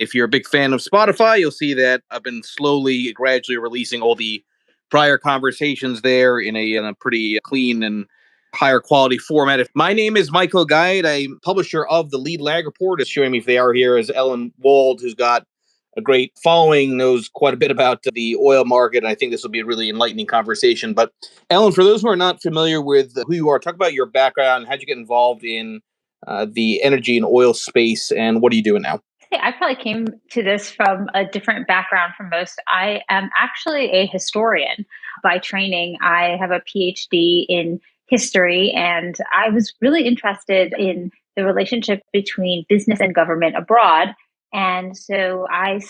If you're a big fan of Spotify, you'll see that I've been slowly, gradually releasing all the prior conversations there in a pretty clean and higher quality format. My name is Michael Guide. I'm publisher of the Lead Lag Report. It's showing me if they are here as Ellen Wald, who's got a great following, knows quite a bit about the oil market. I think this will be a really enlightening conversation. But Ellen, for those who are not familiar with who you are, talk about your background. How'd you get involved in the energy and oil space, and what are you doing now? I probably came to this from a different background from most. I am actually a historian by training. I have a PhD in history, and I was really interested in the relationship between business and government abroad. And so I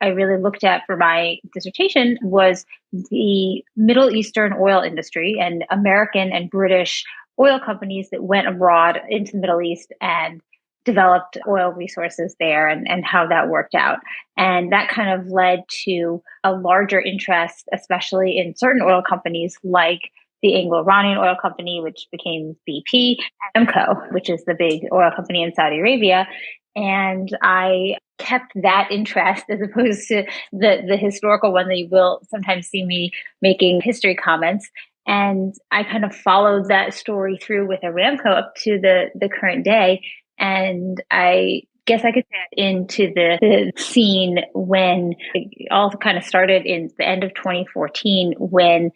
really looked at for my dissertation was the Middle Eastern oil industry and American and British oil companies that went abroad into the Middle East and developed oil resources there and how that worked out. And that kind of led to a larger interest, especially in certain oil companies like the Anglo-Iranian Oil Company, which became BP, and Aramco, which is the big oil company in Saudi Arabia. And I kept that interest as opposed to the historical one that you will sometimes see me making history comments. And I kind of followed that story through with Aramco up to the current day. And I guess I could get into the scene when it all kind of started in the end of 2014 when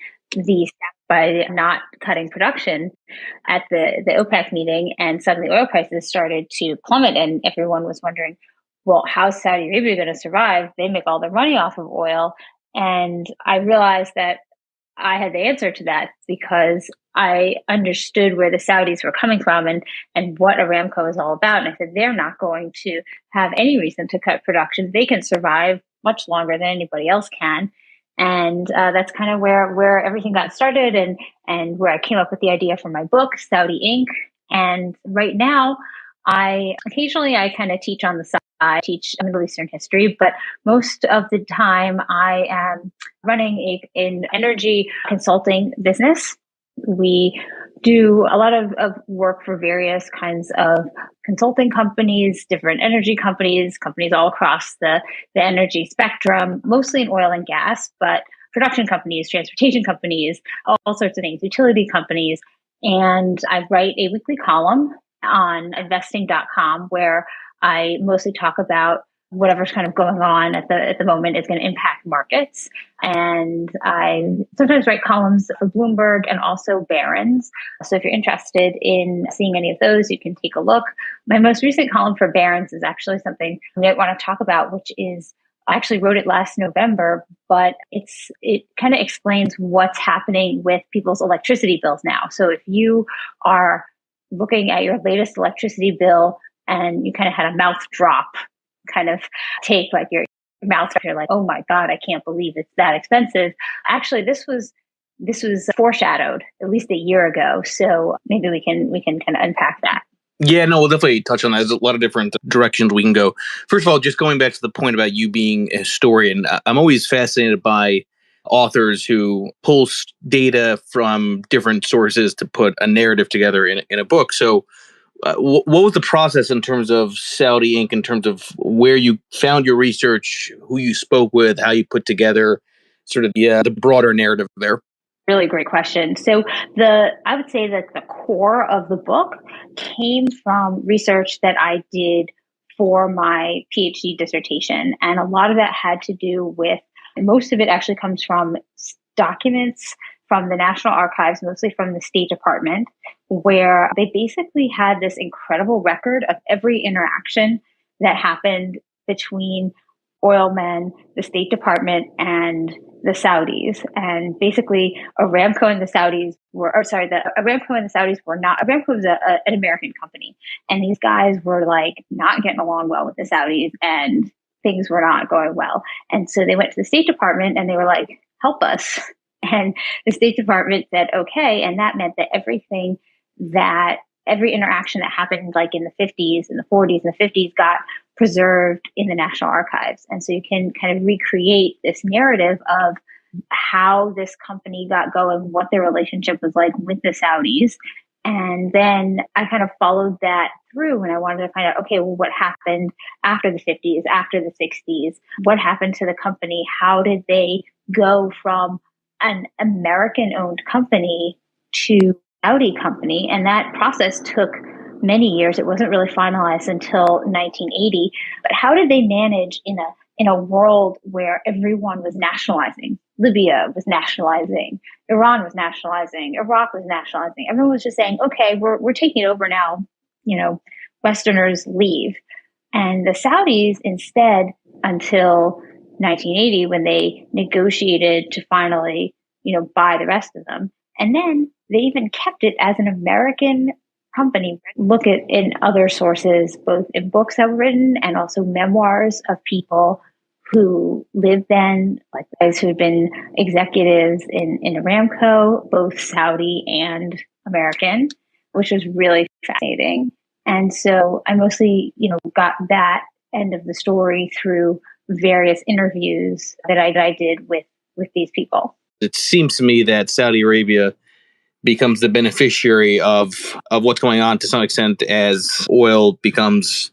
by not cutting production at the OPEC meeting, and suddenly oil prices started to plummet, and everyone was wondering, well, how's Saudi Arabia going to survive? They make all their money off of oil. And I realized that I had the answer to that because I understood where the Saudis were coming from and what Aramco is all about. And I said, they're not going to have any reason to cut production. They can survive much longer than anybody else can. And that's kind of where everything got started and where I came up with the idea for my book, Saudi Inc. And right now, I kind of teach on the side. I teach Middle Eastern history, but most of the time I am running an energy consulting business. We do a lot of work for various kinds of consulting companies, different energy companies all across the energy spectrum, mostly in oil and gas, but production companies, transportation companies, all sorts of things, utility companies. And I write a weekly column on investing.com where I mostly talk about whatever's kind of going on at the moment is going to impact markets. And I sometimes write columns for Bloomberg and also Barron's. So if you're interested in seeing any of those, you can take a look. My most recent column for Barron's is actually something I might want to talk about, which is I actually wrote it last November, but it kind of explains what's happening with people's electricity bills now. So if you are looking at your latest electricity bill and you kind of had a mouth drop kind of take, like your mouth, you're like, oh my God, I can't believe it's that expensive. Actually, this was foreshadowed at least a year ago. So maybe we can kind of unpack that. Yeah, no, we'll definitely touch on that. There's a lot of different directions we can go. First of all, just going back to the point about you being a historian, I'm always fascinated by authors who pull data from different sources to put a narrative together in a book. So what was the process in terms of Saudi Inc., in terms of where you found your research, who you spoke with, how you put together sort of the broader narrative there? Really great question. So I would say that the core of the book came from research that I did for my PhD dissertation. And a lot of that had to do with, most of it actually comes from documents from the National Archives, mostly from the State Department, where they basically had this incredible record of every interaction that happened between oil men, the State Department, and the Saudis. And basically, Aramco and the Saudis were not, Aramco was an American company. And these guys were like not getting along well with the Saudis and things were not going well. And so they went to the State Department and they were like, help us. And the State Department said, okay. And that meant that every interaction that happened like in the 50s and the 40s and the 50s got preserved in the National Archives. And so you can kind of recreate this narrative of how this company got going, what their relationship was like with the Saudis. And then I kind of followed that through when I wanted to find out, okay, well, what happened after the 50s, after the 60s? What happened to the company? How did they go from an American owned company to Saudi company? And that process took many years. It wasn't really finalized until 1980. But how did they manage in a world where everyone was nationalizing? Libya was nationalizing, Iran was nationalizing, Iraq was nationalizing. Everyone was just saying, okay, we're taking it over now. You know, Westerners leave. And the Saudis instead, until 1980, when they negotiated to finally, buy the rest of them. And then they even kept it as an American company. Look at in other sources, both in books that were written and also memoirs of people who lived then, like guys who had been executives in Aramco, both Saudi and American, which was really fascinating. And so I mostly, got that end of the story through various interviews that I did with these people. It seems to me that Saudi Arabia becomes the beneficiary of what's going on to some extent as oil becomes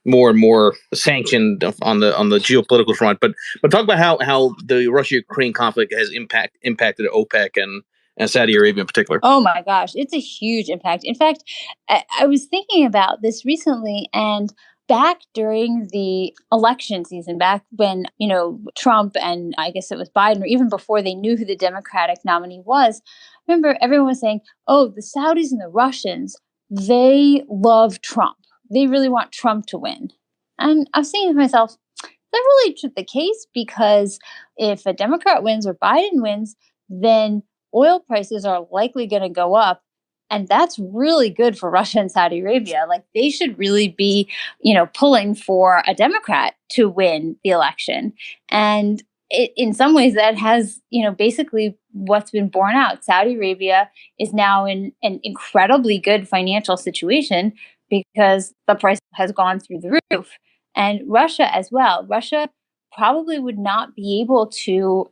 more and more sanctioned on the geopolitical front. But talk about how the Russia-Ukraine conflict has impacted OPEC and Saudi Arabia in particular. Oh my gosh, it's a huge impact. In fact, I was thinking about this recently, and back during the election season, back when, Trump and I guess it was Biden, or even before they knew who the Democratic nominee was, I remember everyone was saying, oh, the Saudis and the Russians, they love Trump. They really want Trump to win. And I was thinking to myself, is that really the case? Because if a Democrat wins or Biden wins, then oil prices are likely going to go up. And that's really good for Russia and Saudi Arabia. Like they should really be, pulling for a Democrat to win the election. And in some ways that has, basically what's been borne out. Saudi Arabia is now in an incredibly good financial situation because the price has gone through the roof. And Russia as well. Russia probably would not be able to,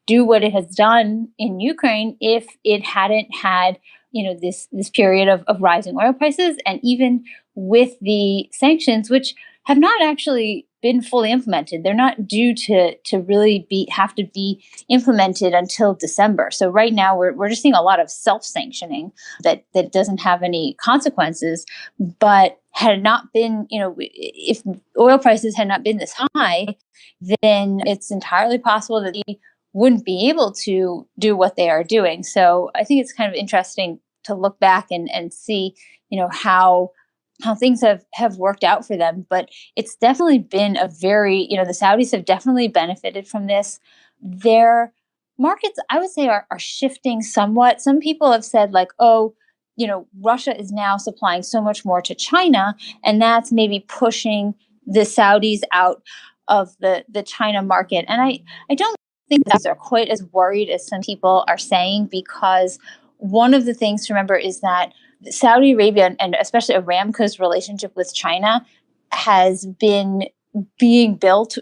do what it has done in Ukraine if it hadn't had, this period of rising oil prices, and even with the sanctions, which have not actually been fully implemented. They're not due to really have to be implemented until December. So right now we're just seeing a lot of self-sanctioning that doesn't have any consequences. But had it not been, if oil prices had not been this high, then it's entirely possible that they wouldn't be able to do what they are doing. So I think it's kind of interesting to look back and see, how things have worked out for them. But it's definitely been a very, the Saudis have definitely benefited from this. Their markets, I would say, are shifting somewhat. Some people have said like, oh, Russia is now supplying so much more to China, and that's maybe pushing the Saudis out of the China market. And I don't think that are quite as worried as some people are saying, because one of the things to remember is that Saudi Arabia and especially Aramco's relationship with China has been being built,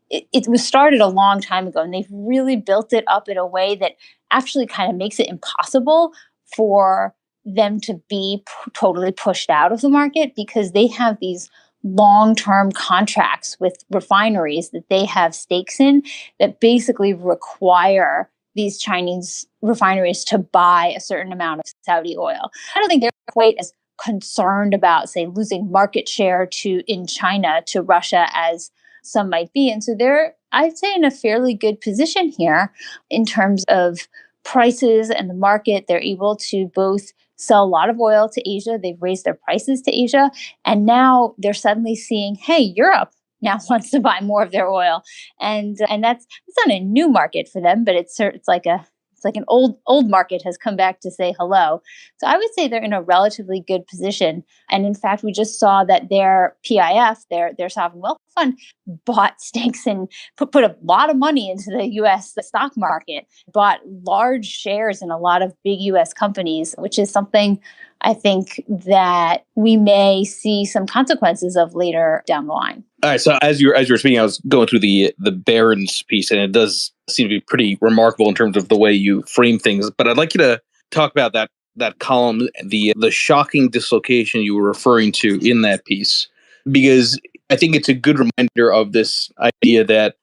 it was started a long time ago, and they've really built it up in a way that actually kind of makes it impossible for them to be totally pushed out of the market, because they have these long-term contracts with refineries that they have stakes in that basically require these Chinese refineries to buy a certain amount of Saudi oil. I don't think they're quite as concerned about, say, losing market share in China to Russia as some might be. And so they're, I'd say, in a fairly good position here in terms of prices and the market. They're able to both sell a lot of oil to Asia. They've raised their prices to Asia. And now they're suddenly seeing, hey, Europe now wants to buy more of their oil. And it's not a new market for them, but it's like an old market has come back to say hello. So I would say they're in a relatively good position. And in fact, we just saw that their PIF, their sovereign wealth fund, bought stakes and put a lot of money into the U.S. stock market, bought large shares in a lot of big U.S. companies, which is something I think that we may see some consequences of later down the line. All right. So as you were speaking, I was going through the Barron's piece, and it does seem to be pretty remarkable in terms of the way you frame things. But I'd like you to talk about that that column, the shocking dislocation you were referring to in that piece, because I think it's a good reminder of this idea that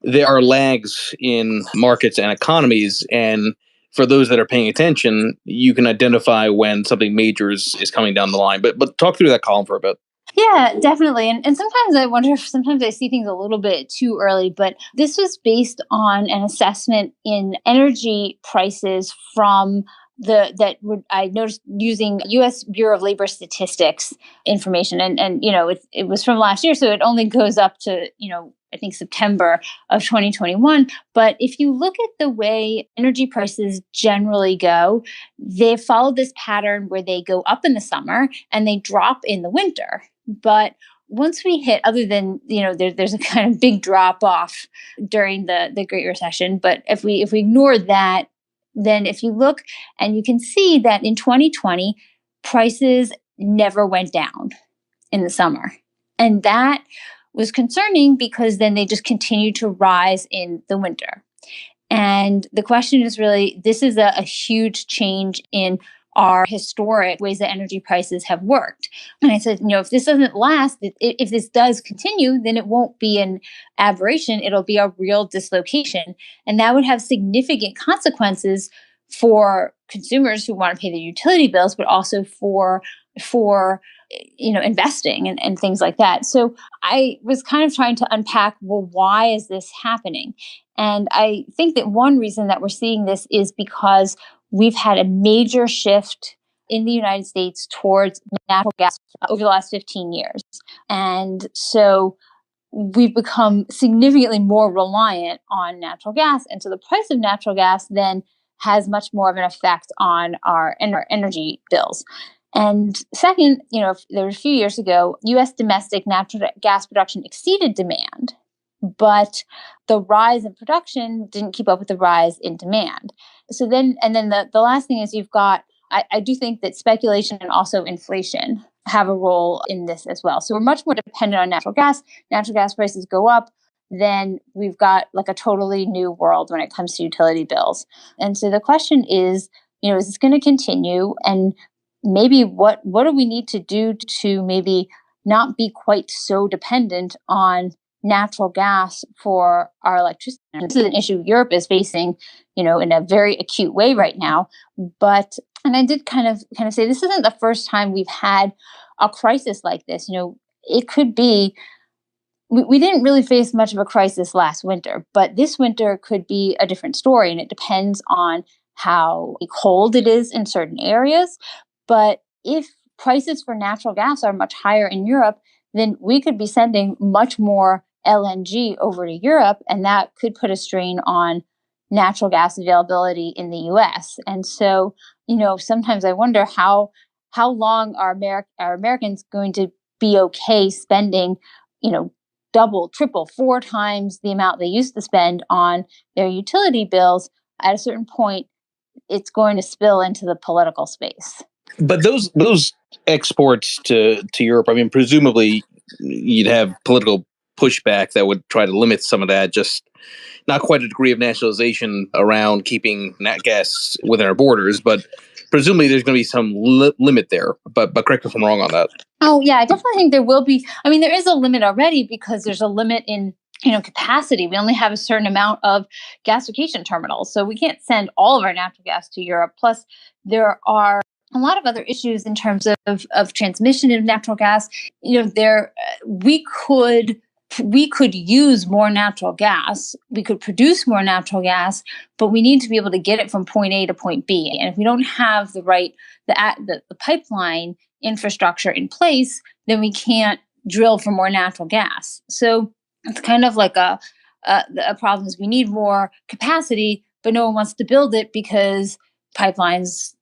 there are lags in markets and economies, and for those that are paying attention, you can identify when something major is coming down the line. But talk through that column for a bit. Yeah, definitely. And sometimes I wonder if sometimes I see things a little bit too early, but this was based on an assessment in energy prices from I noticed using US Bureau of Labor Statistics information. And it was from last year, so it only goes up to, I think September of 2021. But if you look at the way energy prices generally go, they follow this pattern where they go up in the summer and they drop in the winter. But once we hit, other than, there's a kind of big drop off during the Great Recession. But if we ignore that, then if you look and you can see that in 2020, prices never went down in the summer. And that was concerning because then they just continued to rise in the winter. And the question is really, this is a huge change in our historic ways that energy prices have worked. And I said, if this doesn't last, if this does continue, then it won't be an aberration. It'll be a real dislocation. And that would have significant consequences for consumers who want to pay their utility bills, but also for investing and things like that. So I was kind of trying to unpack, well, why is this happening? And I think that one reason that we're seeing this is because we've had a major shift in the United States towards natural gas over the last 15 years. And so we've become significantly more reliant on natural gas. And so the price of natural gas then has much more of an effect on our energy bills. And second, there was a few years ago, U.S. domestic natural gas production exceeded demand, but the rise in production didn't keep up with the rise in demand. So then the last thing is you've got, I do think that speculation and also inflation have a role in this as well. So we're much more dependent on natural gas. Natural gas prices go up, then we've got like a totally new world when it comes to utility bills. And so the question is this going to continue? And maybe what do we need to do to maybe not be quite so dependent on natural gas for our electricity? And this is an issue Europe is facing, in a very acute way right now. And I did kind of say this isn't the first time we've had a crisis like this. It could be we didn't really face much of a crisis last winter, but this winter could be a different story, and it depends on how cold it is in certain areas. But if prices for natural gas are much higher in Europe, then we could be sending much more LNG over to Europe, and that could put a strain on natural gas availability in the US. And so, sometimes I wonder how long are Americans going to be okay spending, double, triple, 4 times the amount they used to spend on their utility bills. At a certain point, it's going to spill into the political space. But those exports to Europe, I mean, presumably you'd have political pushback that would try to limit some of that, just not quite a degree of nationalization around keeping nat gas within our borders, but presumably there's going to be some limit there. But correct me if I'm wrong on that. Oh, yeah, I definitely think there will be. I mean, there is a limit already because there's a limit in capacity. We only have a certain amount of gasification terminals, so we can't send all of our natural gas to Europe. Plus, there are a lot of other issues in terms of transmission of natural gas. We could use more natural gas. We could produce more natural gas, but we need to be able to get it from point A to point B. And if we don't have the pipeline infrastructure in place, then we can't drill for more natural gas. So it's kind of like a problem is we need more capacity, but no one wants to build it because pipelines,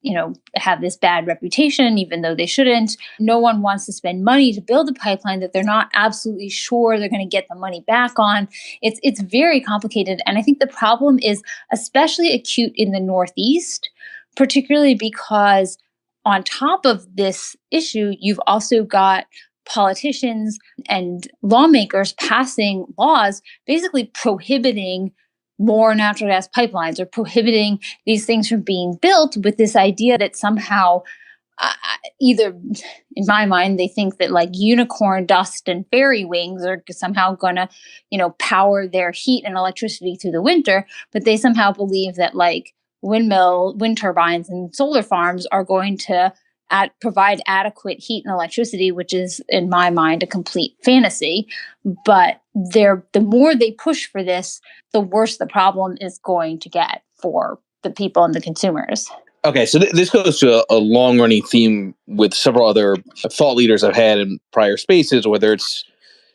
have this bad reputation, even though they shouldn't. No one wants to spend money to build a pipeline that they're not absolutely sure they're going to get the money back on. It's very complicated. And I think the problem is especially acute in the Northeast, particularly because on top of this issue, you've also got politicians and lawmakers passing laws basically prohibiting more natural gas pipelines or prohibiting these things from being built, with this idea that somehow either, in my mind, they think that like unicorn dust and fairy wings are somehow going to, power their heat and electricity through the winter. But they somehow believe that like wind turbines and solar farms are going to provide adequate heat and electricity, which is, in my mind, a complete fantasy. But the more they push for this, the worse the problem is going to get for the people and the consumers. Okay, so this goes to a long-running theme with several other thought leaders I've had in prior spaces, whether it's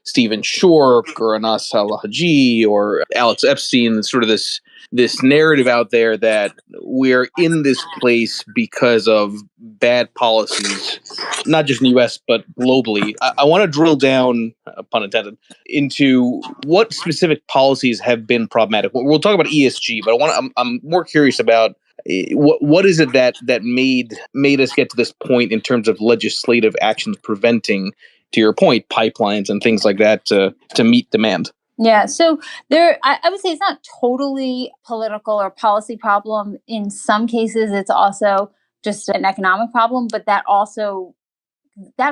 Stephen Schork or Anas Al-Haji or Alex Epstein, sort of this narrative out there that we're in this place because of bad policies, not just in the U.S., but globally. I want to drill down, pun intended, into what specific policies have been problematic. We'll talk about ESG, but I'm more curious about what is it that made us get to this point in terms of legislative actions preventing, to your point, pipelines and things like that to meet demand? Yeah, so I would say it's not totally political or policy problem. In some cases, it's also just an economic problem, but that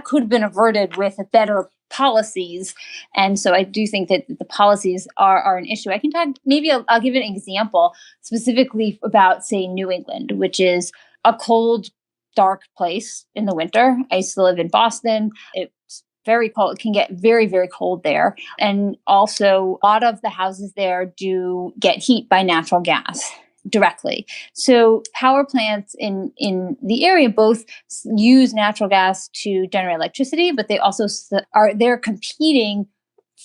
could have been averted with better policies. And so I do think that the policies are an issue. I can talk, maybe I'll give an example specifically about, say, New England, which is a cold, dark place in the winter. I used to live in Boston. It's very cold. It can get very, very cold there. And also a lot of the houses there do get heat by natural gas directly. So power plants in the area both use natural gas to generate electricity, but they also they're competing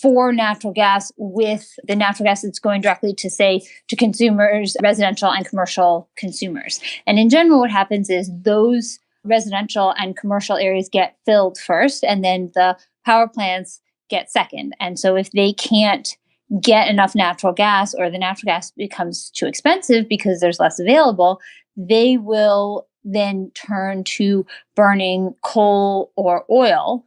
for natural gas with the natural gas that's going directly to, say, to consumers, residential and commercial consumers. And in general, what happens is those residential and commercial areas get filled first, and then the power plants get second. And so if they can't get enough natural gas, or the natural gas becomes too expensive because there's less available, they will then turn to burning coal or oil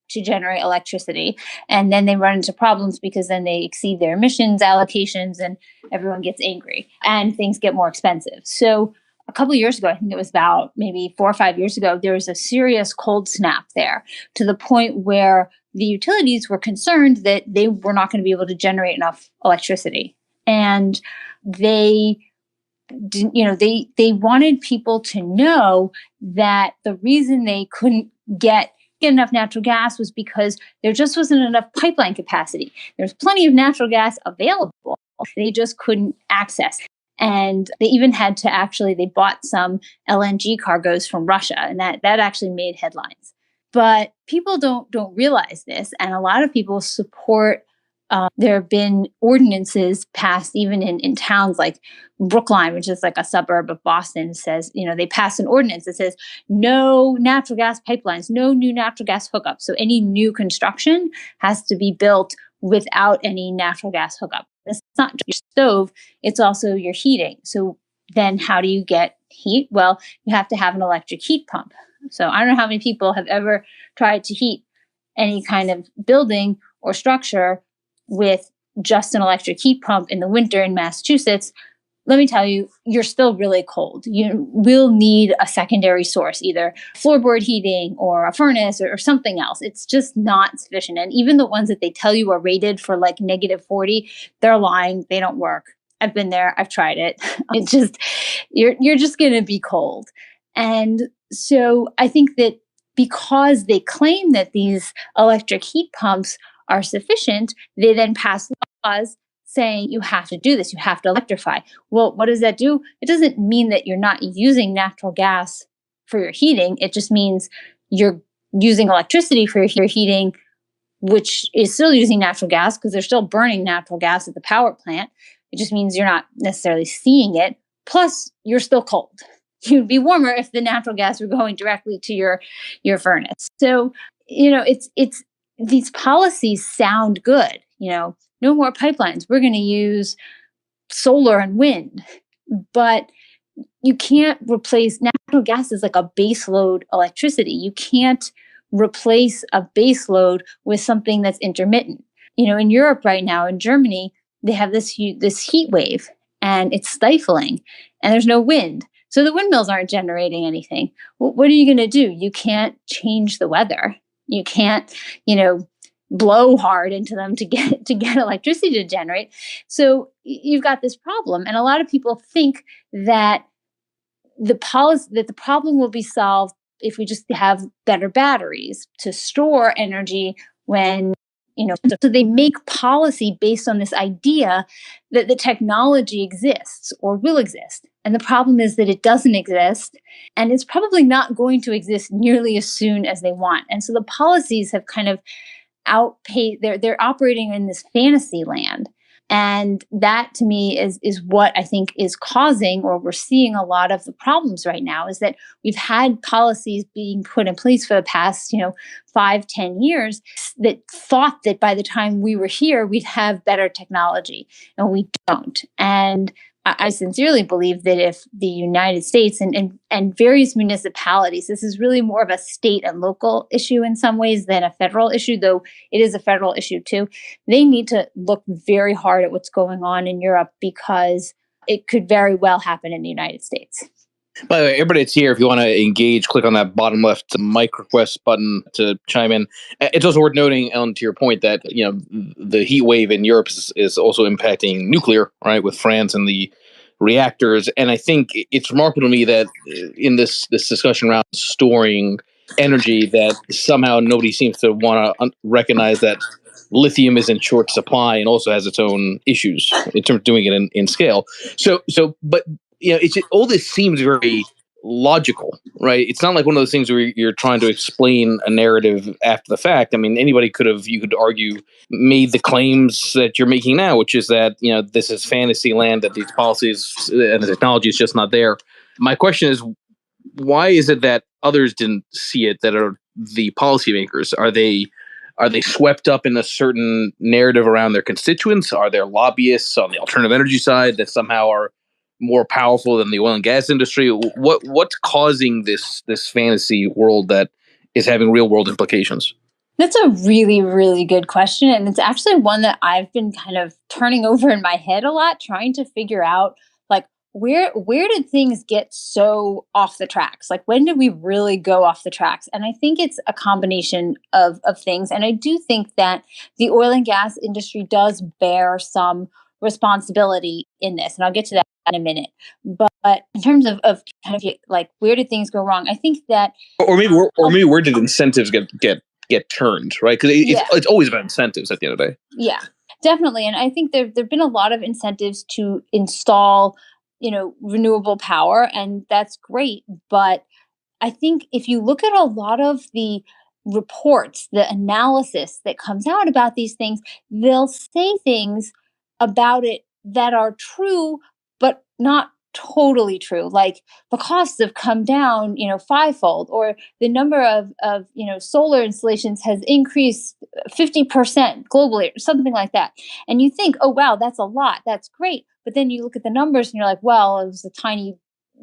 to generate electricity. And then they run into problems because then they exceed their emissions allocations and everyone gets angry and things get more expensive. So a couple of years ago, I think it was about maybe 4 or 5 years ago, there was a serious cold snap there, to the point where the utilities were concerned that they were not going to be able to generate enough electricity. And they wanted people to know that the reason they couldn't get enough natural gas was because there just wasn't enough pipeline capacity. There's plenty of natural gas available. They just couldn't access. And they even had to they bought some LNG cargoes from Russia, and that actually made headlines. But people don't realize this, and a lot of people support. There have been ordinances passed even in towns like Brookline, which is like a suburb of Boston. Says, they passed an ordinance that says no natural gas pipelines, no new natural gas hookups. So any new construction has to be built without any natural gas hookup. It's not just your stove, it's also your heating. So then how do you get heat? Well, you have to have an electric heat pump. So I don't know how many people have ever tried to heat any kind of building or structure with just an electric heat pump in the winter in Massachusetts. Let me tell you, you're still really cold. You will need a secondary source, either floorboard heating or a furnace or something else. It's just not sufficient. And even the ones that they tell you are rated for like -40, they're lying. They don't work. I've been there. I've tried it. It's just, you're just going to be cold. And so I think that because they claim that these electric heat pumps are sufficient, they then pass laws saying you have to do this, you have to electrify. Well, what does that do? It doesn't mean that you're not using natural gas for your heating. It just means you're using electricity for your heating, which is still using natural gas because they're still burning natural gas at the power plant. It just means you're not necessarily seeing it. Plus, you're still cold. You'd be warmer if the natural gas were going directly to your furnace. So, it's these policies sound good. No more pipelines. We're going to use solar and wind. But you can't replace natural gas is like a baseload electricity. You can't replace a baseload with something that's intermittent. In Europe right now, in Germany, they have this heat wave, and it's stifling, and there's no wind. So the windmills aren't generating anything. Well, what are you going to do? You can't change the weather. You can't, blow hard into them to get electricity to generate. So you've got this problem, and a lot of people think that the problem will be solved if we just have better batteries to store energy when, so they make policy based on this idea that the technology exists or will exist. And the problem is that it doesn't exist, and it's probably not going to exist nearly as soon as they want. And so the policies have kind of outpaced, they're operating in this fantasy land. And that to me is what I think is causing, or we're seeing a lot of the problems right now, is that we've had policies being put in place for the past, 5-10 years that thought that by the time we were here, we'd have better technology, and we don't. And I sincerely believe that if the United States and various municipalities, this is really more of a state and local issue in some ways than a federal issue, though it is a federal issue too, they need to look very hard at what's going on in Europe, because it could very well happen in the United States. By the way, everybody that's here, if you want to engage, click on that bottom left mic request button to chime in. It's also worth noting, Ellen, to your point, that the heat wave in Europe is also impacting nuclear, right, with France and the reactors. And I think it's remarkable to me that in this discussion around storing energy, that somehow nobody seems to want to recognize that lithium is in short supply and also has its own issues in terms of doing it in scale. But all this seems very logical, right? It's not like one of those things where you're trying to explain a narrative after the fact. I mean, anybody you could argue, made the claims that you're making now, which is that, this is fantasy land, that these policies and the technology is just not there. My question is, why is it that others didn't see it, that are the policymakers? Are they swept up in a certain narrative around their constituents? Are there lobbyists on the alternative energy side that somehow are more powerful than the oil and gas industry? What's causing this fantasy world that is having real world implications? That's a really, really good question. And it's actually one that I've been kind of turning over in my head a lot, trying to figure out, like, where did things get so off the tracks? Like, when did we really go off the tracks? And I think it's a combination of things. And I do think that the oil and gas industry does bear some responsibility in this. And I'll get to that in a minute. But in terms of kind of like, where did things go wrong? I think that, or maybe where did incentives get turned, right? Because it's always about incentives at the end of the day. Yeah, definitely. And I think there've been a lot of incentives to install, renewable power, and that's great. But I think if you look at a lot of the reports, the analysis that comes out about these things, they'll say things about it that are true, but not totally true. Like, the costs have come down, fivefold, or the number of solar installations has increased 50% globally, or something like that. And you think, oh, wow, that's a lot. That's great. But then you look at the numbers and you're like, well, it was a tiny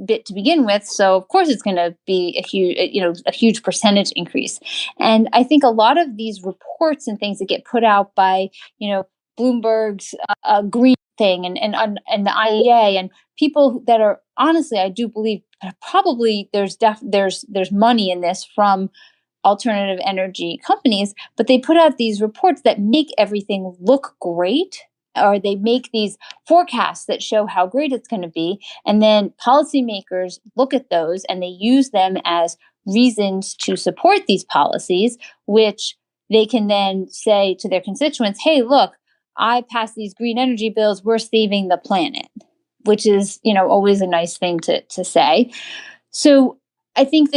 bit to begin with, so of course it's going to be a huge percentage increase. And I think a lot of these reports and things that get put out by, Bloomberg's green thing and the IEA, and people that are, honestly, I do believe probably there's money in this from alternative energy companies, but they put out these reports that make everything look great, or they make these forecasts that show how great it's going to be. And then policymakers look at those and they use them as reasons to support these policies, which they can then say to their constituents, hey, look, I passed these green energy bills, we're saving the planet, which is, always a nice thing to say. So I think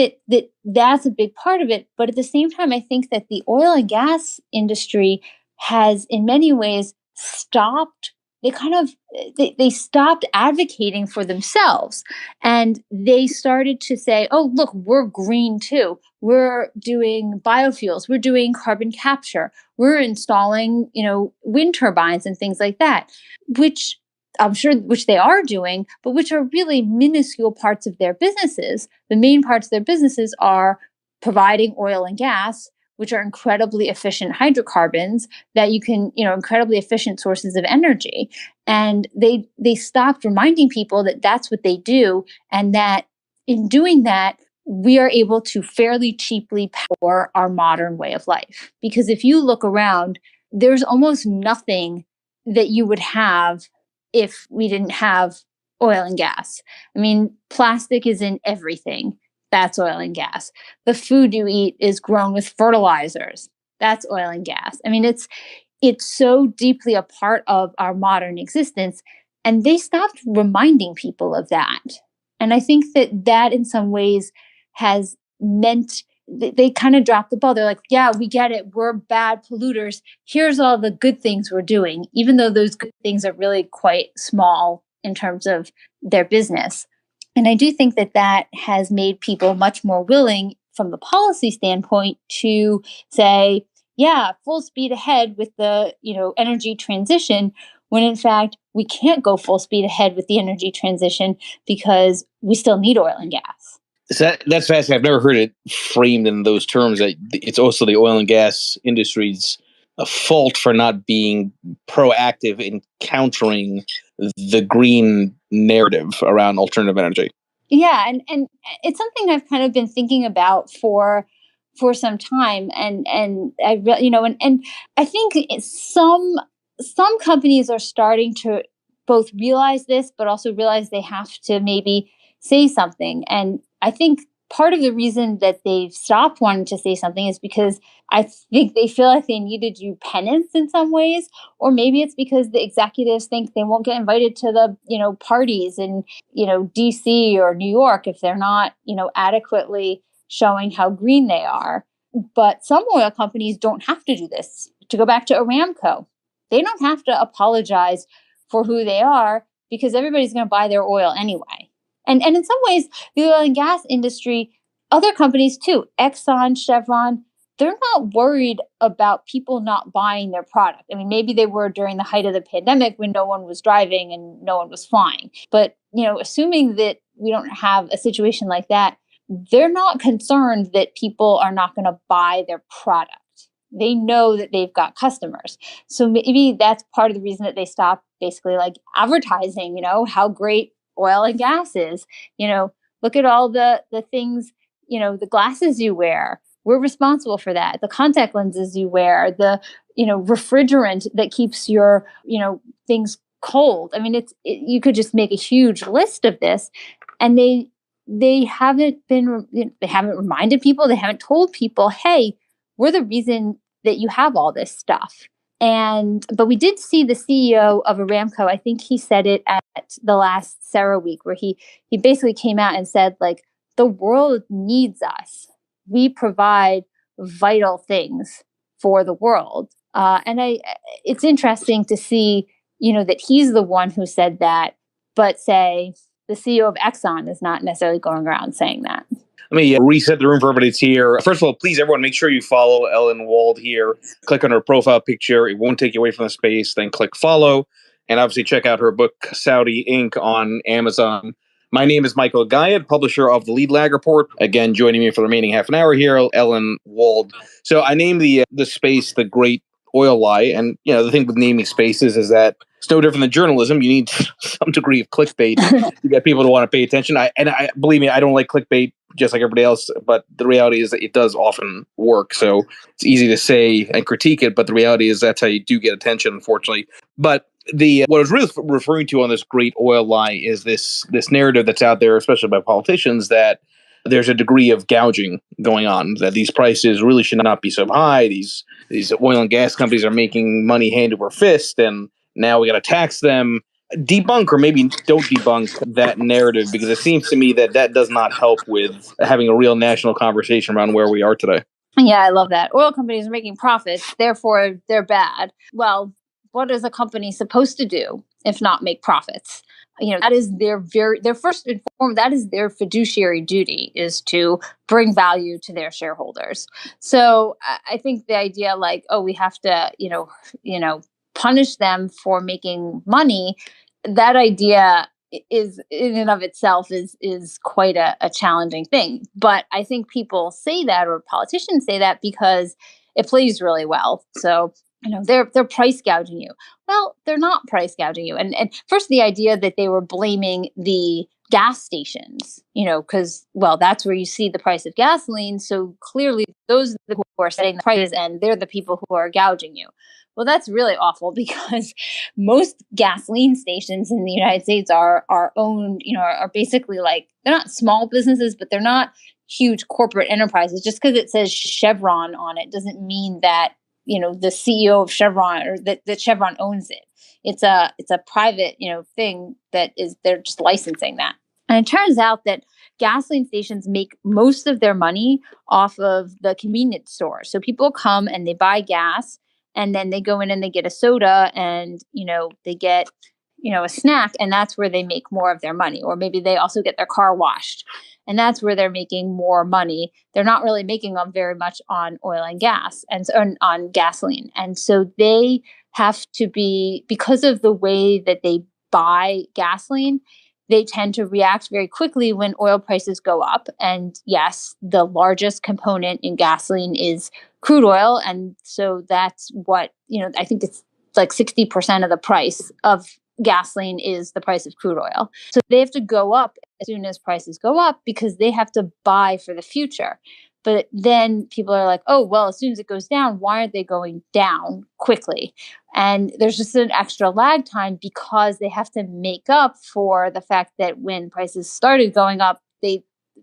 that's a big part of it. But at the same time, I think that the oil and gas industry has in many ways stopped. They stopped advocating for themselves, and they started to say, oh, look, we're green too. We're doing biofuels. We're doing carbon capture. We're installing, wind turbines and things like that, which I'm sure, which they are doing, but which are really minuscule parts of their businesses. The main parts of their businesses are providing oil and gas, which are incredibly efficient hydrocarbons that you can, incredibly efficient sources of energy. And they stopped reminding people that that's what they do, and that in doing that, we are able to fairly cheaply power our modern way of life. Because if you look around, there's almost nothing that you would have if we didn't have oil and gas. I mean, plastic is in everything. That's oil and gas. The food you eat is grown with fertilizers. That's oil and gas. I mean, it's so deeply a part of our modern existence, and they stopped reminding people of that. And I think that in some ways has meant they kind of dropped the ball. They're like, yeah, we get it. We're bad polluters. Here's all the good things we're doing, even though those good things are really quite small in terms of their business. And I do think that has made people much more willing from the policy standpoint to say, yeah, full speed ahead with the, energy transition, when in fact we can't go full speed ahead with the energy transition because we still need oil and gas. That's fascinating. I've never heard it framed in those terms, that it's also the oil and gas industry's fault for not being proactive in countering the green narrative around alternative energy. Yeah, and it's something I've kind of been thinking about for some time, and I think some companies are starting to both realize this, but also realize they have to maybe say something. And I think part of the reason that they've stopped wanting to say something is because I think they feel like they need to do penance in some ways, or maybe it's because the executives think they won't get invited to the, parties in, DC or New York if they're not, adequately showing how green they are. But some oil companies don't have to do this. To go back to Aramco, they don't have to apologize for who they are because everybody's going to buy their oil anyway. And in some ways, the oil and gas industry, other companies too, Exxon, Chevron, they're not worried about people not buying their product. I mean, maybe they were during the height of the pandemic when no one was driving and no one was flying. But, assuming that we don't have a situation like that, they're not concerned that people are not going to buy their product. They know that they've got customers. So maybe that's part of the reason that they stopped basically like advertising, how great oil and gas is. Look at all the things, the glasses you wear. We're responsible for that. The contact lenses you wear, the, refrigerant that keeps your, things cold. I mean, you could just make a huge list of this, and they haven't reminded people. They haven't told people, hey, we're the reason that you have all this stuff. But we did see the CEO of Aramco, I think he said it at the last CERAWeek, where he basically came out and said, like, the world needs us. We provide vital things for the world. It's interesting to see, that he's the one who said that, but say the CEO of Exxon is not necessarily going around saying that. Let me reset the room for everybody that's here. First of all, please, everyone, make sure you follow Ellen Wald here. Click on her profile picture. It won't take you away from the space. Then click follow. And obviously check out her book, Saudi Inc. on Amazon. My name is Michael Guyot, publisher of the Lead Lag Report. Again, joining me for the remaining half an hour here, Ellen Wald. So I named the space The Great Oil Lie. And, the thing with naming spaces is that it's no different than journalism. You need some degree of clickbait to get people to want to pay attention. Believe me, I don't like clickbait just like everybody else, but the reality is that it does often work. So it's easy to say and critique it, but the reality is that's how you do get attention, unfortunately. But what I was really referring to on this great oil lie is this narrative that's out there, especially by politicians, that there's a degree of gouging going on, that these prices really should not be so high. These oil and gas companies are making money hand over fist, and now we got to tax them. Debunk, or maybe don't debunk, that narrative, because it seems to me that does not help with having a real national conversation around where we are today. Yeah, I love that. Oil companies are making profits, therefore they're bad. Well, what is a company supposed to do if not make profits? That is their first and foremost, that is their fiduciary duty, is to bring value to their shareholders. So I think the idea like, oh, we have to, punish them for making money, that idea is in and of itself is quite a challenging thing. But I think people say that, or politicians say that, because it plays really well. So they're price gouging you. Well, they're not price gouging you. And first, the idea that they were blaming the gas stations, because, well, that's where you see the price of gasoline. So clearly those are the people who are setting the prices, and they're the people who are gouging you. Well, that's really awful, because most gasoline stations in the United States are owned, are basically, like, they're not small businesses, but they're not huge corporate enterprises. Just because it says Chevron on it doesn't mean that, the CEO of Chevron, or that Chevron owns it. It's a private, thing that is, they're just licensing that. And it turns out that gasoline stations make most of their money off of the convenience store. So people come and they buy gas, and then they go in and they get a soda, and, they get, a snack, and that's where they make more of their money. Or maybe they also get their car washed, and that's where they're making more money. They're not really making very much on oil and gas, and on gasoline. And so they have to be, because of the way that they buy gasoline, they tend to react very quickly when oil prices go up. And yes, the largest component in gasoline is crude oil. And so that's what, I think it's like 60% of the price of gasoline is the price of crude oil. So they have to go up as soon as prices go up, because they have to buy for the future. But then people are like, oh, well, as soon as it goes down, why aren't they going down quickly? And there's just an extra lag time, because they have to make up for the fact that when prices started going up,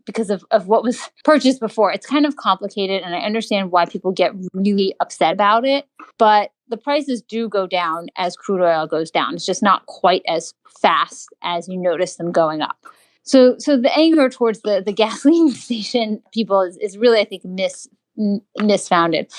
because of what was purchased before. It's kind of complicated, and I understand why people get really upset about it. But the prices do go down as crude oil goes down. It's just not quite as fast as you notice them going up. So the anger towards the gasoline station people is really, I think, misfounded.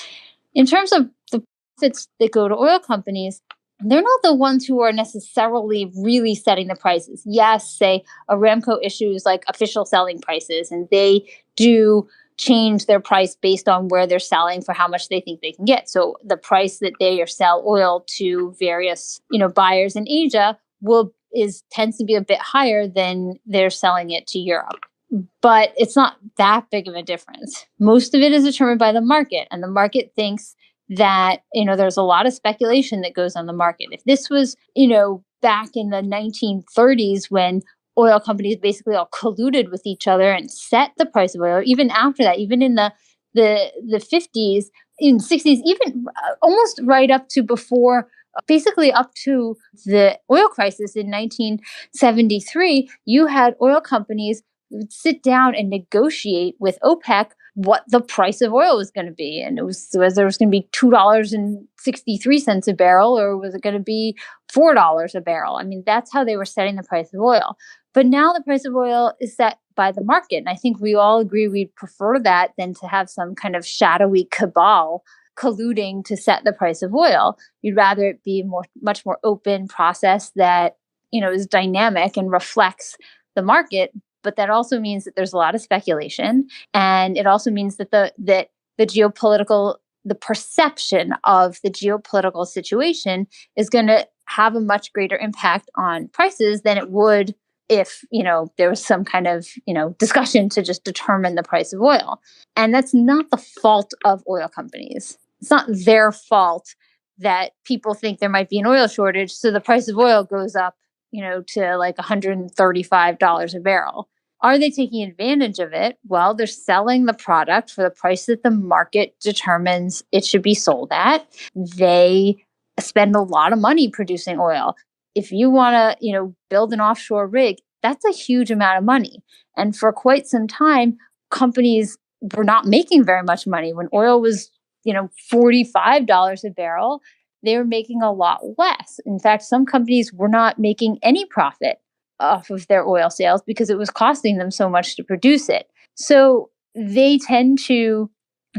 In terms of the profits that go to oil companies, they're not the ones who are necessarily really setting the prices. Yes, say Aramco issues like official selling prices, and they do change their price based on where they're selling for how much they think they can get. So the price that they sell oil to various, buyers in Asia tends to be a bit higher than they're selling it to Europe. But it's not that big of a difference. Most of it is determined by the market, and the market thinks that, there's a lot of speculation that goes on the market. If this was, back in the 1930s, when oil companies basically all colluded with each other and set the price of oil, even after that, even in the 50s, in 60s, even almost right up to before, basically up to the oil crisis in 1973, you had oil companies sit down and negotiate with OPEC what the price of oil was going to be. And it was whether it was going to be $2.63 a barrel, or was it going to be $4 a barrel. I mean, that's how they were setting the price of oil. But now the price of oil is set by the market. And I think we all agree we'd prefer that than to have some kind of shadowy cabal colluding to set the price of oil. You'd rather it be much more open process that, is dynamic and reflects the market. But that also means that there's a lot of speculation. And it also means that the perception of the geopolitical situation is going to have a much greater impact on prices than it would if, there was some kind of, discussion to just determine the price of oil. And that's not the fault of oil companies. It's not their fault that people think there might be an oil shortage, so the price of oil goes up, to like $135 a barrel. Are they taking advantage of it? Well, they're selling the product for the price that the market determines it should be sold at. They spend a lot of money producing oil. If you want to, build an offshore rig, that's a huge amount of money. And for quite some time, companies were not making very much money. When oil was, $45 a barrel, they were making a lot less. In fact, some companies were not making any profit off of their oil sales because it was costing them so much to produce it. So they tend to,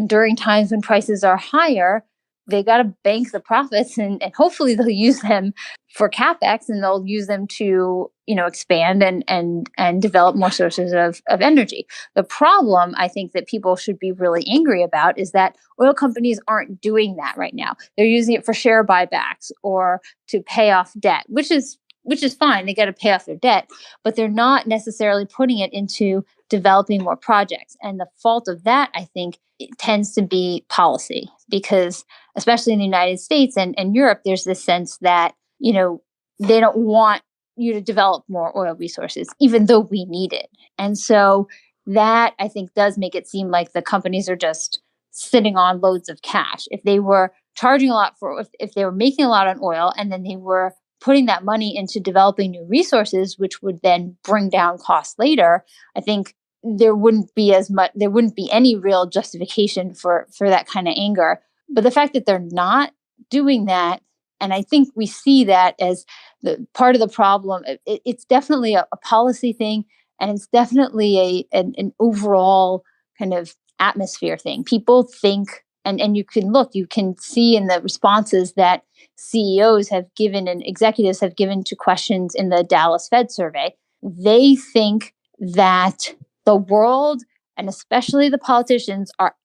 during times when prices are higher, they got to bank the profits, and hopefully they'll use them for CapEx, and they'll use them to, expand and develop more sources of energy. The problem I think that people should be really angry about is that oil companies aren't doing that right now. They're using it for share buybacks or to pay off debt, which is which is fine. They got to pay off their debt, but they're not necessarily putting it into developing more projects. And the fault of that, I think, it tends to be policy, because especially in the United States and Europe, there's this sense that, they don't want you to develop more oil resources, even though we need it. And so that, I think, does make it seem like the companies are just sitting on loads of cash. If they were charging a lot if they were making a lot on oil, and then they were putting that money into developing new resources, which would then bring down costs later, I think there wouldn't be any real justification for that kind of anger. But the fact that they're not doing that, and I think we see that as the part of the problem, it's definitely a policy thing, and it's definitely an overall kind of atmosphere thing. People think, and you can see in the responses that CEOs have given and executives have given to questions in the Dallas Fed survey, they think that the world, and especially the politicians, are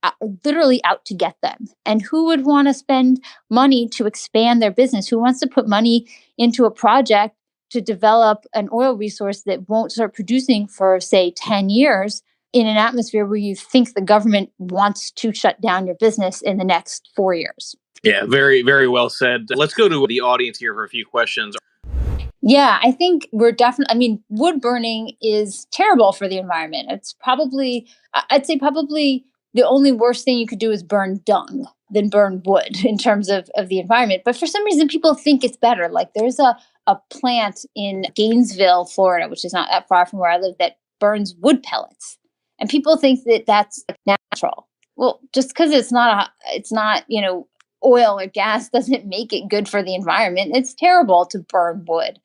literally out to get them. And who would want to spend money to expand their business? Who wants to put money into a project to develop an oil resource that won't start producing for, say, 10 years in an atmosphere where you think the government wants to shut down your business in the next 4 years? Yeah, very, very well said. Let's go to the audience here for a few questions. Yeah, I think wood burning is terrible for the environment. I'd say probably the only worst thing you could do is burn dung than burn wood in terms of the environment. But for some reason, people think it's better. Like there's a plant in Gainesville, Florida, which is not that far from where I live, that burns wood pellets. And people think that that's natural. Well, just because it's not, oil or gas doesn't make it good for the environment. It's terrible to burn wood.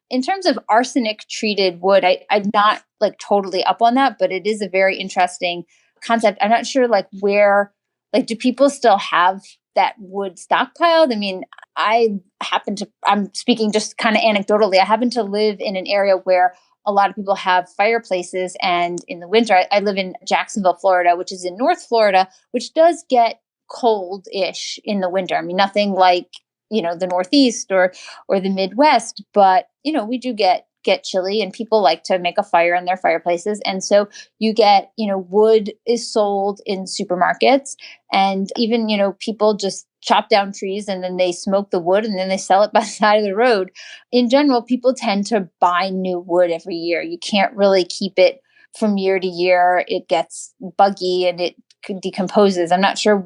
In terms of arsenic treated wood, I'm not totally up on that, but it is a very interesting concept. I'm not sure where, do people still have that wood stockpiled? I mean, I'm speaking just kind of anecdotally, I happen to live in an area where a lot of people have fireplaces, and in the winter, I live in Jacksonville, Florida, which is in North Florida, which does get cold-ish in the winter. I mean, nothing like, the Northeast or the Midwest, but, we do get chilly, and people like to make a fire in their fireplaces. And so you get, wood is sold in supermarkets, and even, people just chop down trees and then they smoke the wood and then they sell it by the side of the road. In general, people tend to buy new wood every year. You can't really keep it from year to year. It gets buggy and it decomposes. I'm not sure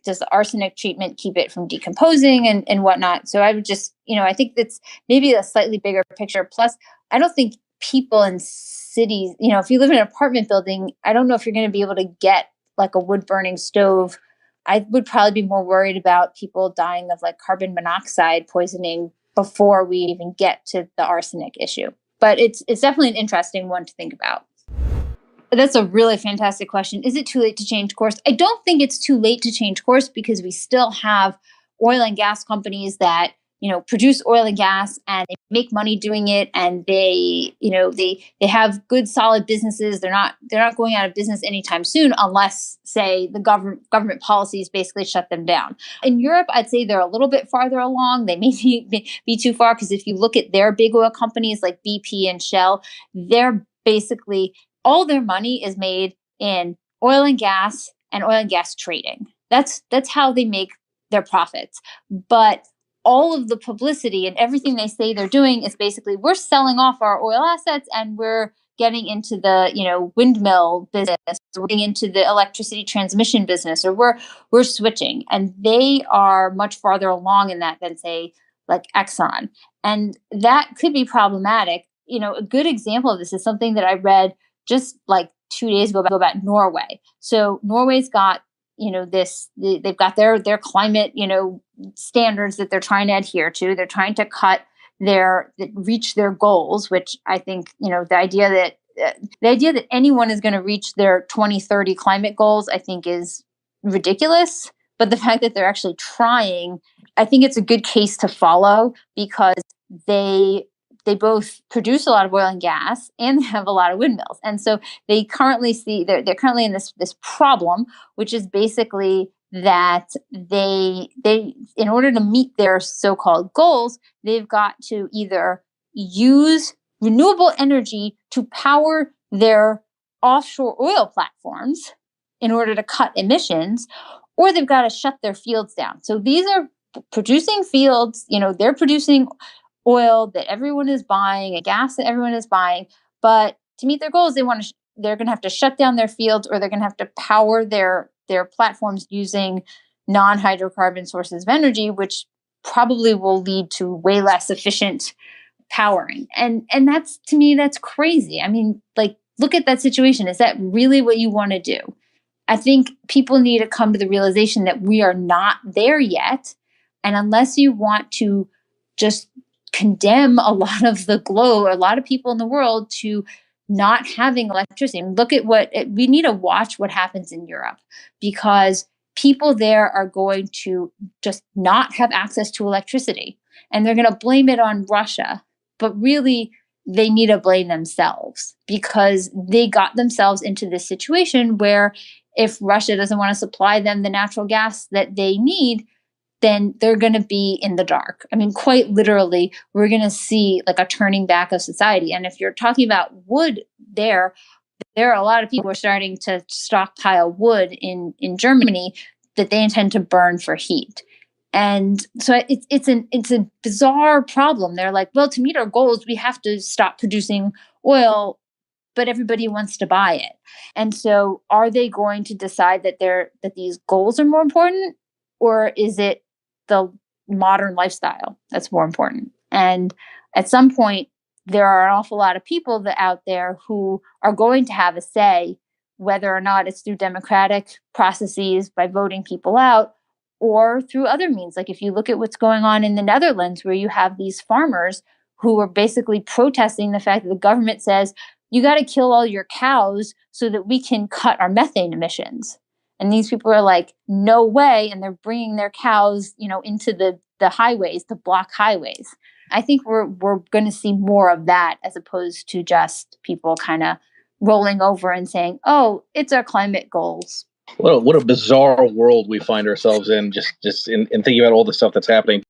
does the arsenic treatment keep it from decomposing and whatnot. So I would just, I think that's maybe a slightly bigger picture. Plus, I don't think people in cities, if you live in an apartment building, I don't know if you're going to be able to get a wood burning stove. I would probably be more worried about people dying of carbon monoxide poisoning before we even get to the arsenic issue. But it's definitely an interesting one to think about. That's a really fantastic question. Is it too late to change course? I don't think it's too late to change course, because we still have oil and gas companies that, produce oil and gas, and they make money doing it, and they have good solid businesses. They're not going out of business anytime soon, unless, say, the government policies basically shut them down. In Europe, I'd say they're a little bit farther along. They may be too far, because if you look at their big oil companies like BP and Shell, they're basically, all their money is made in oil and gas trading. That's how they make their profits. But all of the publicity and everything they say they're doing is basically, we're selling off our oil assets and we're getting into the, windmill business, we're getting into the electricity transmission business, or we're switching. And they are much farther along in that than, say, Exxon. And that could be problematic. A good example of this is something that I read just 2 days ago about Norway. So Norway's got, they've got their climate, standards that they're trying to adhere to. They're trying to reach their goals, which I think, the idea that anyone is going to reach their 2030 climate goals, I think is ridiculous. But the fact that they're actually trying, I think it's a good case to follow, because they both produce a lot of oil and gas, and they have a lot of windmills. And so they're currently in this problem, which is basically that they in order to meet their so-called goals, they've got to either use renewable energy to power their offshore oil platforms in order to cut emissions, or they've got to shut their fields down. So these are producing fields, they're producing oil that everyone is buying and gas that everyone is buying. But to meet their goals, they're going to have to shut down their fields, or they're going to have to power their platforms using non-hydrocarbon sources of energy, which probably will lead to way less efficient powering. And that's, to me, that's crazy. I mean, like, look at that situation. Is that really what you want to do? I think people need to come to the realization that we are not there yet. And unless you want to just condemn a lot of the globe, or a lot of people in the world, to not having electricity, and look at we need to watch what happens in Europe, because people there are going to just not have access to electricity, and they're going to blame it on Russia. But really, they need to blame themselves, because they got themselves into this situation where if Russia doesn't want to supply them the natural gas that they need, then they're going to be in the dark. I mean, quite literally, we're going to see like a turning back of society. And if you're talking about wood there are a lot of people who are starting to stockpile wood in Germany that they intend to burn for heat. And so it's a bizarre problem. They're like, well, to meet our goals, we have to stop producing oil, but everybody wants to buy it. And so are they going to decide that these goals are more important, or is it the modern lifestyle that's more important? And at some point, there are an awful lot of people out there who are going to have a say, whether or not it's through democratic processes by voting people out, or through other means. Like if you look at what's going on in the Netherlands, where you have these farmers who are basically protesting the fact that the government says, you got to kill all your cows so that we can cut our methane emissions. And these people are like, no way. And they're bringing their cows, into the highways to block highways. I think we're going to see more of that, as opposed to just people kind of rolling over and saying, oh, it's our climate goals. What a bizarre world we find ourselves in, just in thinking about all the stuff that's happening.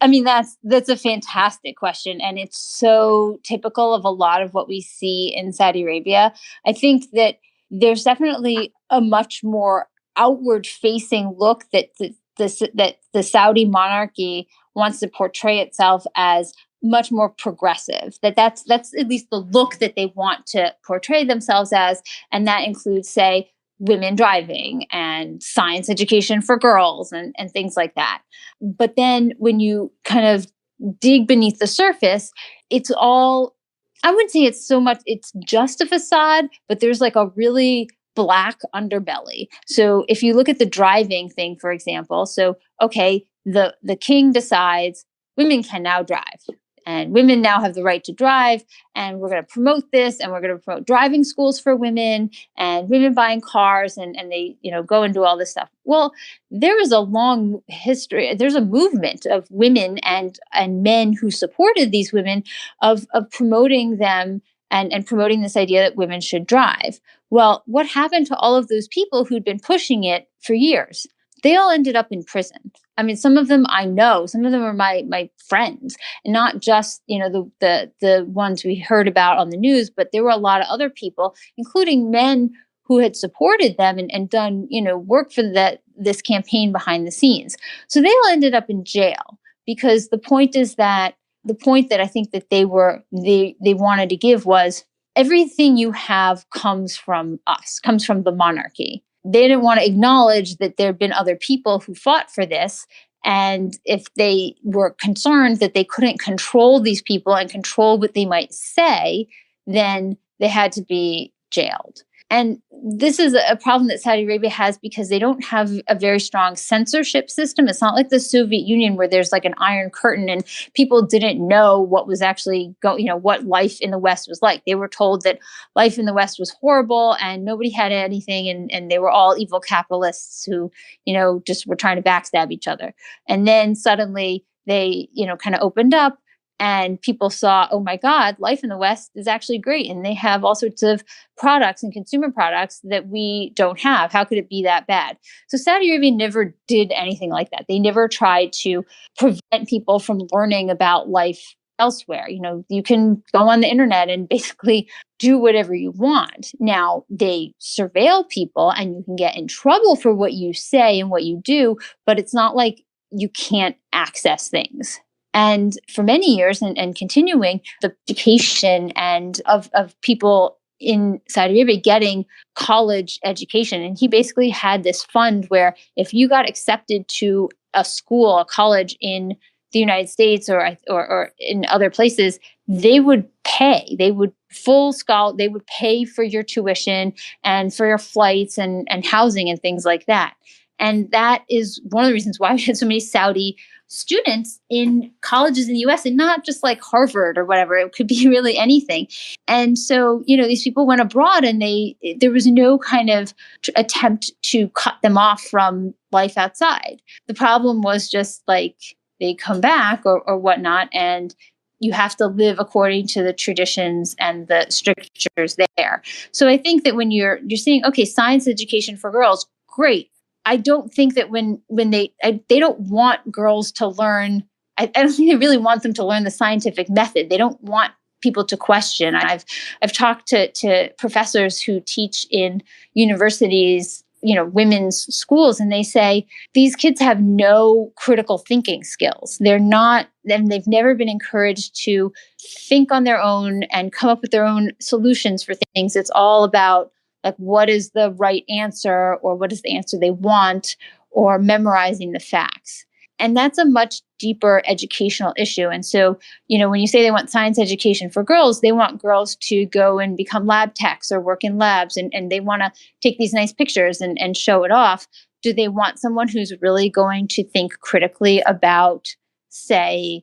I mean, that's a fantastic question. And it's so typical of a lot of what we see in Saudi Arabia. I think that there's definitely a much more outward facing look that the Saudi monarchy wants to portray itself as much more progressive. That's at least the look that they want to portray themselves as. And that includes, say, women driving and science education for girls and things like that. But then when you kind of dig beneath the surface, it's all, I wouldn't say it's just a facade, but there's like a really black underbelly. So if you look at the driving thing, for example, so, okay, the king decides women can now drive. And women now have the right to drive, and we're going to promote this, and we're going to promote driving schools for women and women buying cars, and they go and do all this stuff. Well, there is a long history. There's a movement of women and men who supported these women of promoting them and promoting this idea that women should drive. Well, what happened to all of those people who'd been pushing it for years? They all ended up in prison. I mean, some of them I know, some of them are my friends, and not just, the ones we heard about on the news, but there were a lot of other people, including men who had supported them and done, work for this campaign behind the scenes. So they all ended up in jail, because the point that I think that they wanted to give was, everything you have comes from us, comes from the monarchy. They didn't want to acknowledge that there had been other people who fought for this. And if they were concerned that they couldn't control these people and control what they might say, then they had to be jailed. And this is a problem that Saudi Arabia has, because they don't have a very strong censorship system. It's not like the Soviet Union, where there's like an iron curtain and people didn't know what was actually what life in the West was like. They were told that life in the West was horrible and nobody had anything, and they were all evil capitalists who, just were trying to backstab each other. And then suddenly they, kind of opened up. And people saw, oh my God, life in the West is actually great. And they have all sorts of products and consumer products that we don't have. How could it be that bad? So Saudi Arabia never did anything like that. They never tried to prevent people from learning about life elsewhere. You can go on the internet and basically do whatever you want. Now, they surveil people and you can get in trouble for what you say and what you do, but it's not like you can't access things. And for many years and continuing, the education and of people in Saudi Arabia getting college education. And he basically had this fund where if you got accepted to a school, a college in the United States or in other places, they would pay. They would they would pay for your tuition and for your flights and housing and things like that. And that is one of the reasons why we had so many Saudi students in colleges in the US, and not just like Harvard or whatever. It could be really anything. And so, these people went abroad and there was no kind of attempt to cut them off from life outside. The problem was just like they come back or whatnot, and you have to live according to the traditions and the strictures there. So I think that when you're saying, okay, science education for girls, great. I don't think that when they don't want girls to learn, I don't think they really want them to learn the scientific method. They don't want people to question. I've talked to professors who teach in universities, women's schools, and they say these kids have no critical thinking skills. They've never been encouraged to think on their own and come up with their own solutions for things. It's all about like, what is the right answer, or what is the answer they want, or memorizing the facts. And that's a much deeper educational issue. And so, when you say they want science education for girls, they want girls to go and become lab techs or work in labs, and they want to take these nice pictures and show it off. Do they want someone who's really going to think critically about, say,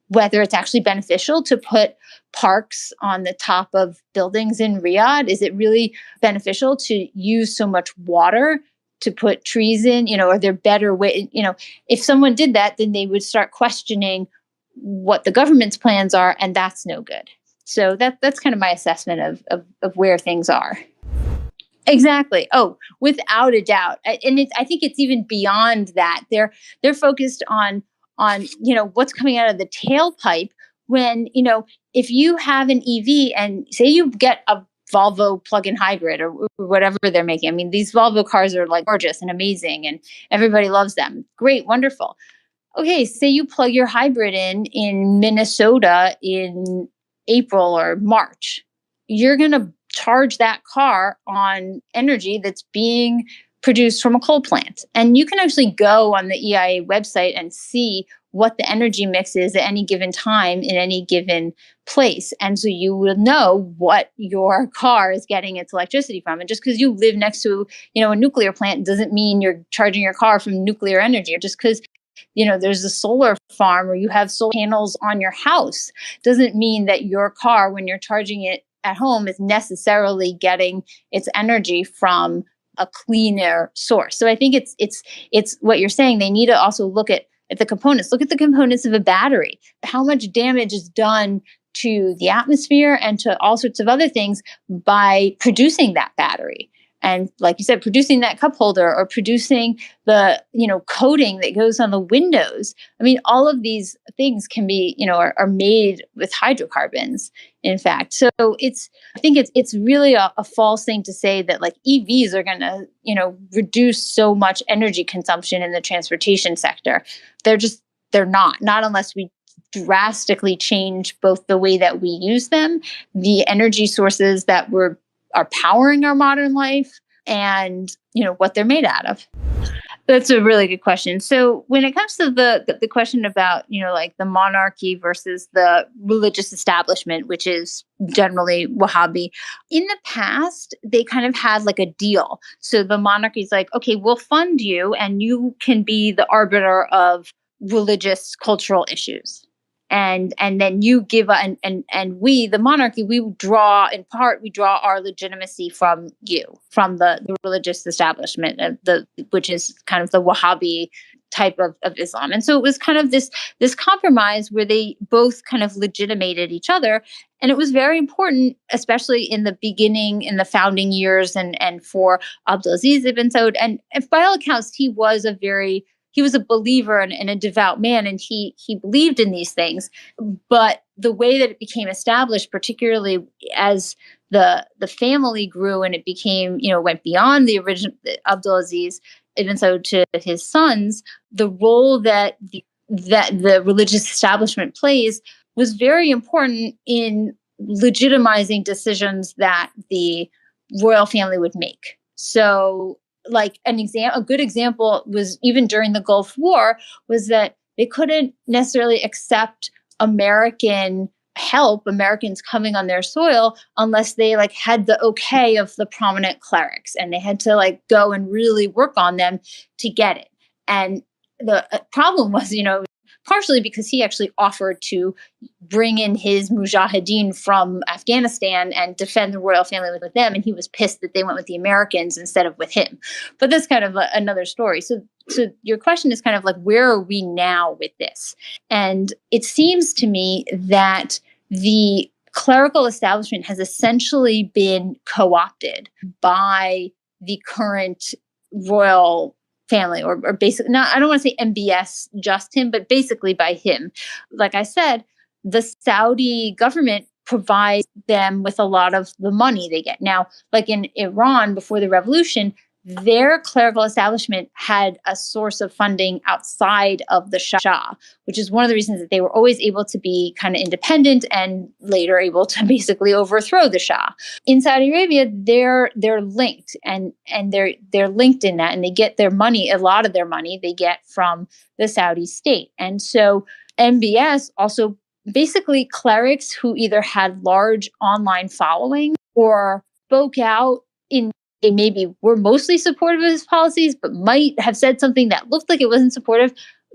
whether it's actually beneficial to put parks on the top of buildings in Riyadh? Is it really beneficial to use so much water to put trees in? Are there better ways? If someone did that, then they would start questioning what the government's plans are, and that's no good. So that's kind of my assessment of where things are. Exactly. Oh, without a doubt. And I think it's even beyond that. They're focused on what's coming out of the tailpipe when, if you have an EV and say you get a Volvo plug-in hybrid or whatever they're making. I mean, these Volvo cars are like gorgeous and amazing and everybody loves them. Great, wonderful. Okay, say you plug your hybrid in Minnesota in April or March. You're going to charge that car on energy that's being produced from a coal plant. And you can actually go on the EIA website and see what the energy mix is at any given time in any given place. And so you will know what your car is getting its electricity from. And just because you live next to, a nuclear plant doesn't mean you're charging your car from nuclear energy. Or just because, there's a solar farm or you have solar panels on your house doesn't mean that your car, when you're charging it at home, is necessarily getting its energy from a cleaner source. So I think it's what you're saying. They need to also look at the components. Look at the components of a battery. How much damage is done to the atmosphere and to all sorts of other things by producing that battery. And like you said, producing that cup holder or producing the, coating that goes on the windows. I mean, all of these things can be, are made with hydrocarbons, in fact. So I think it's really a false thing to say that like EVs are going to, reduce so much energy consumption in the transportation sector. They're not unless we drastically change both the way that we use them, the energy sources that are powering our modern life, and what they're made out of. That's a really good question. So when it comes to the question about like the monarchy versus the religious establishment, which is generally Wahhabi, in the past they kind of had like a deal. So the monarchy is like, okay, we'll fund you and you can be the arbiter of religious cultural issues. And then you give and we, the monarchy, we draw our legitimacy from you, from the religious establishment, which is kind of the Wahhabi type of Islam. And so it was kind of this compromise where they both kind of legitimated each other. And it was very important, especially in the beginning, in the founding years, and for Abdulaziz ibn Saud. And by all accounts, he was a believer and a devout man, and he believed in these things. But the way that it became established, particularly as the family grew and it became, went beyond the original Abdulaziz ibn Saud to his sons, the role that the religious establishment plays was very important in legitimizing decisions that the royal family would make. So, like a good example was even during the Gulf War, was that they couldn't necessarily accept American help, Americans coming on their soil, unless they had the okay of the prominent clerics, and they had to go and really work on them to get it. And the problem was, partially because he actually offered to bring in his mujahideen from Afghanistan and defend the royal family with them. And he was pissed that they went with the Americans instead of with him. But that's kind of another story. So your question is kind of where are we now with this? And it seems to me that the clerical establishment has essentially been co-opted by the current royal family, or basically, not, I don't want to say MBS just him, but basically by him. Like I said, the Saudi government provides them with a lot of the money they get. Now, like in Iran before the revolution, their clerical establishment had a source of funding outside of the Shah, which is one of the reasons that they were always able to be kind of independent and later able to basically overthrow the Shah. In Saudi Arabia, they're linked and they're linked in that, and they get their money, a lot of their money they get from the Saudi state. And so MBS also basically clerics who either had large online following or spoke out in, they maybe were mostly supportive of his policies, but might have said something that looked like it wasn't supportive.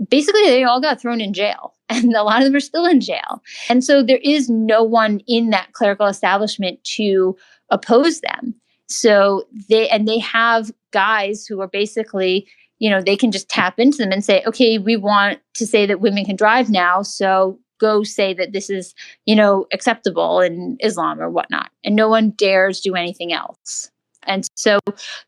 Basically, they all got thrown in jail, and a lot of them are still in jail. And so there is no one in that clerical establishment to oppose them. So they have guys who are basically, they can just tap into them and say, okay, we want to say that women can drive now, so go say that this is, acceptable in Islam or whatnot. And no one dares do anything else. And so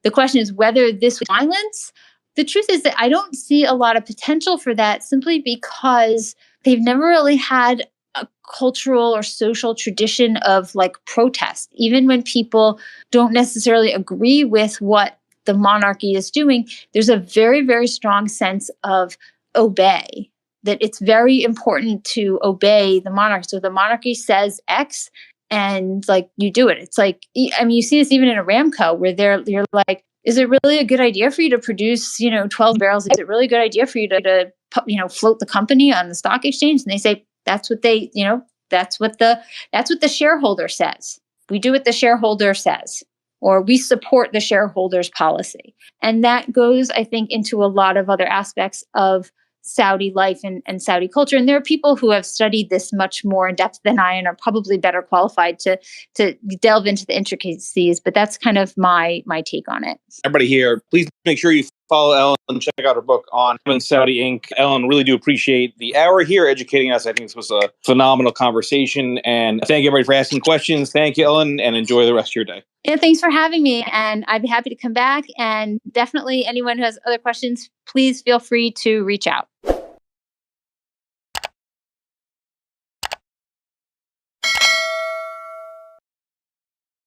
the question is whether this was violence. The truth is that I don't see a lot of potential for that, simply because they've never really had a cultural or social tradition of protest. Even when people don't necessarily agree with what the monarchy is doing, there's a very, very strong sense of obey, that it's very important to obey the monarchy. So the monarchy says X, and you do it. It's you see this even in Aramco, where you're like, is it really a good idea for you to produce, 12 barrels? Is it really a good idea for you to float the company on the stock exchange? And they say, that's what they, that's what the shareholder says. We do what the shareholder says, or we support the shareholder's policy. And that goes, I think, into a lot of other aspects of Saudi life and Saudi culture. And there are people who have studied this much more in depth than I, and are probably better qualified to delve into the intricacies. But that's kind of my take on it. Everybody here, please make sure you follow Ellen and check out her book on Saudi Inc. Ellen, really do appreciate the hour here educating us. I think this was a phenomenal conversation. And thank you, everybody, for asking questions. Thank you, Ellen, and enjoy the rest of your day. Yeah, thanks for having me. And I'd be happy to come back. And definitely anyone who has other questions, please feel free to reach out.